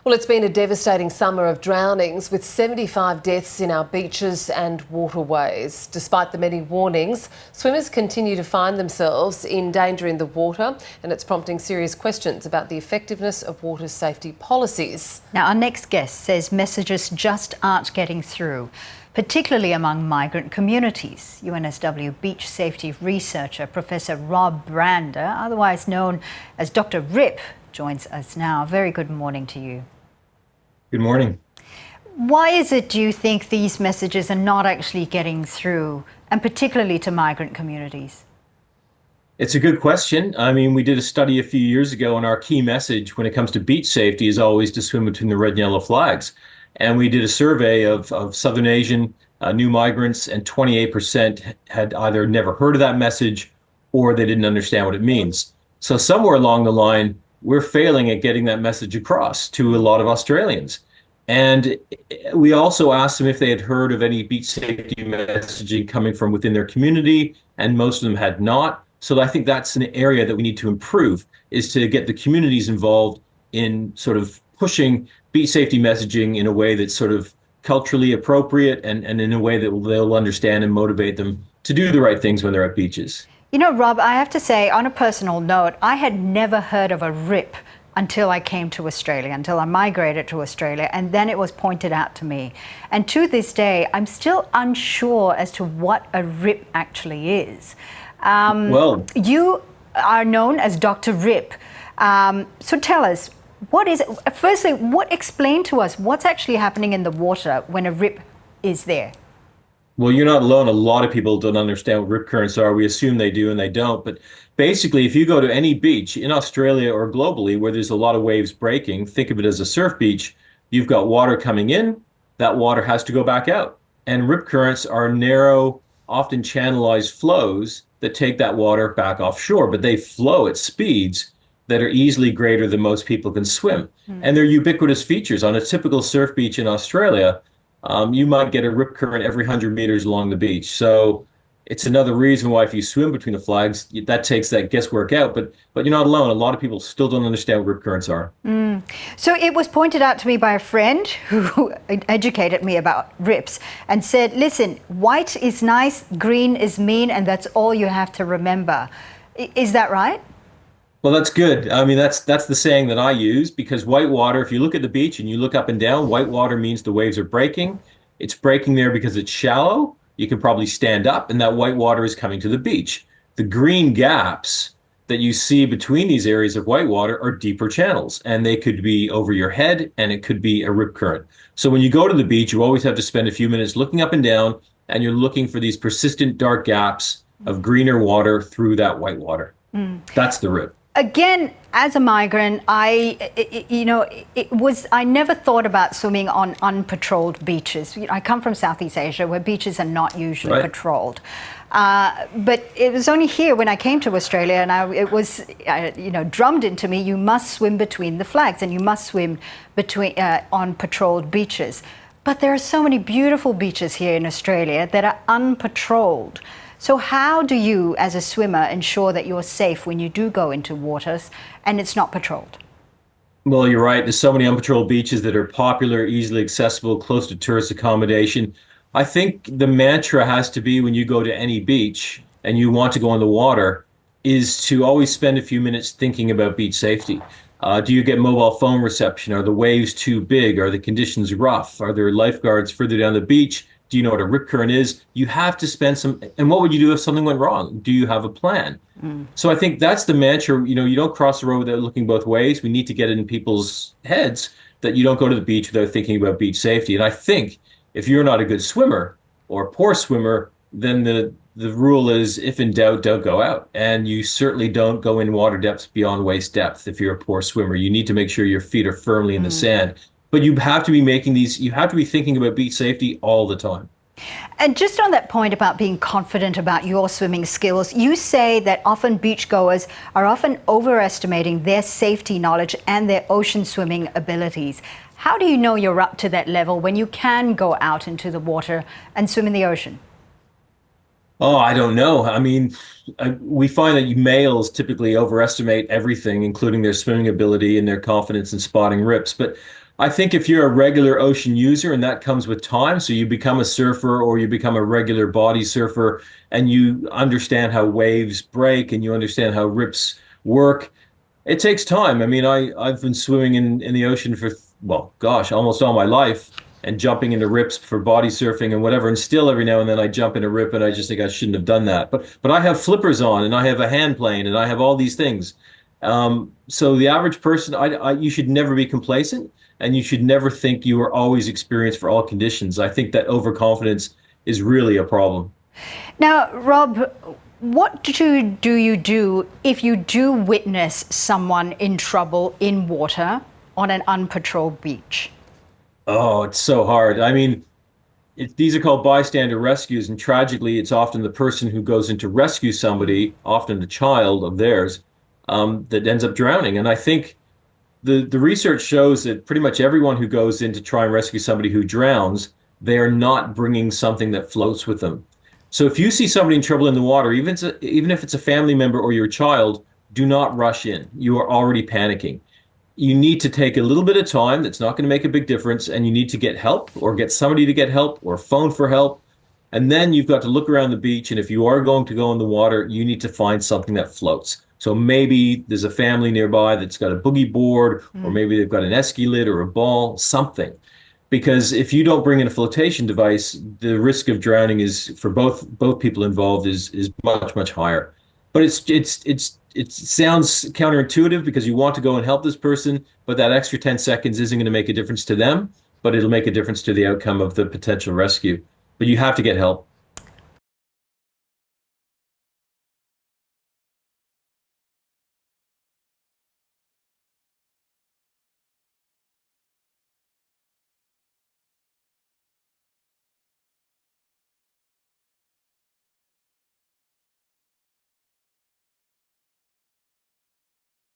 Well, it's been a devastating summer of drownings with 75 deaths in our beaches and waterways. Despite the many warnings, swimmers continue to find themselves in danger in the water, and it's prompting serious questions about the effectiveness of water safety policies. Now, our next guest says messages just aren't getting through, particularly among migrant communities. UNSW beach safety researcher Professor Rob Brander, otherwise known as Dr. Rip, joins us now. Very good morning to you. Good morning. Why is it, do you think, these messages are not actually getting through, and particularly to migrant communities? It's a good question. I mean, we did a study a few years ago, and our key message when it comes to beach safety is always to swim between the red and yellow flags. And we did a survey of Southern Asian new migrants, and 28% had either never heard of that message or they didn't understand what it means. So somewhere along the line, we're failing at getting that message across to a lot of Australians. And we also asked them if they had heard of any beach safety messaging coming from within their community, and most of them had not. So I think that's an area that we need to improve, is to get the communities involved in sort of pushing beach safety messaging in a way that's sort of culturally appropriate and in a way that they'll understand and motivate them to do the right things when they're at beaches. You know, Rob, I have to say, on a personal note, I had never heard of a RIP until I came to Australia, until I migrated to Australia, and then it was pointed out to me. And to this day, I'm still unsure as to what a RIP actually is. Well, you are known as Dr. Rip. So tell us, what is it? Firstly, explain to us what's actually happening in the water when a RIP is there? Well, you're not alone. A lot of people don't understand what rip currents are. We assume they do and they don't. But basically, if you go to any beach in Australia or globally where there's a lot of waves breaking, think of it as a surf beach. You've got water coming in, that water has to go back out. And rip currents are narrow, often channelized flows that take that water back offshore, but they flow at speeds that are easily greater than most people can swim. And they're ubiquitous features. On a typical surf beach in Australia, you might get a rip current every 100 meters along the beach. So it's another reason why if you swim between the flags, that takes that guesswork out. But you're not alone. A lot of people still don't understand what rip currents are. So it was pointed out to me by a friend who educated me about rips and said, listen, white is nice, green is mean, and that's all you have to remember. Is that right? Well, that's good. I mean, that's the saying that I use, because white water, if you look at the beach and you look up and down, white water means the waves are breaking. It's breaking there because it's shallow. You can probably stand up, and that white water is coming to the beach. The green gaps that you see between these areas of white water are deeper channels, and they could be over your head, and it could be a rip current. So when you go to the beach, you always have to spend a few minutes looking up and down, and you're looking for these persistent dark gaps of greener water through that white water. That's the rip. Again, as a migrant, I never thought about swimming on unpatrolled beaches. I come from Southeast Asia, where beaches are not usually patrolled. But it was only here when I came to Australia, and it was, drummed into me, you must swim between the flags, and you must swim between on patrolled beaches. But there are so many beautiful beaches here in Australia that are unpatrolled. So how do you, as a swimmer, ensure that you're safe when you do go into waters and it's not patrolled? Well, you're right. There's so many unpatrolled beaches that are popular, easily accessible, close to tourist accommodation. I think the mantra has to be, when you go to any beach and you want to go in the water, is to always spend a few minutes thinking about beach safety. Do you get mobile phone reception? Are the waves too big? Are the conditions rough? Are there lifeguards further down the beach? Do you know what a rip current is? You have to spend some, and what would you do if something went wrong? Do you have a plan? So I think that's the mantra. You don't cross the road without looking both ways. We need to get it in people's heads that you don't go to the beach without thinking about beach safety. And I think if you're not a good swimmer or a poor swimmer, then the rule is, if in doubt, don't go out. And you certainly don't go in water depths beyond waist depth if you're a poor swimmer. You need to make sure your feet are firmly in the sand. But you have to be you have to be thinking about beach safety all the time. And just on that point about being confident about your swimming skills, you say that often beachgoers are often overestimating their safety knowledge and their ocean swimming abilities. How do you know you're up to that level when you can go out into the water and swim in the ocean? Oh, I don't know. I mean, we find that males typically overestimate everything, including their swimming ability and their confidence in spotting rips. But I think if you're a regular ocean user and that comes with time, so you become a surfer or you become a regular body surfer and you understand how waves break and you understand how rips work, it takes time. I mean, I've been swimming in the ocean for, well, gosh, almost all my life and jumping into rips for body surfing and whatever. And still every now and then I jump in a rip and I just think I shouldn't have done that. But I have flippers on and I have a hand plane and I have all these things. So the average person, you should never be complacent and you should never think you are always experienced for all conditions. I think that overconfidence is really a problem. Now, Rob, what do you do if you do witness someone in trouble in water on an unpatrolled beach? Oh, it's so hard. I mean, these are called bystander rescues, and tragically, it's often the person who goes in to rescue somebody, often a child of theirs, that ends up drowning. And I think the research shows that pretty much everyone who goes in to try and rescue somebody who drowns, they are not bringing something that floats with them. So if you see somebody in trouble in the water, even if it's a family member or your child, do not rush in. You are already panicking. You need to take a little bit of time. That's not going to make a big difference. And you need to get help or get somebody to get help or phone for help. And then you've got to look around the beach. And if you are going to go in the water, you need to find something that floats. So maybe there's a family nearby that's got a boogie board, or maybe they've got an esky lid or a ball, something. Because if you don't bring in a flotation device, the risk of drowning is for both people involved is much higher. But it sounds counterintuitive because you want to go and help this person, but that extra 10 seconds isn't going to make a difference to them, but it'll make a difference to the outcome of the potential rescue. But you have to get help.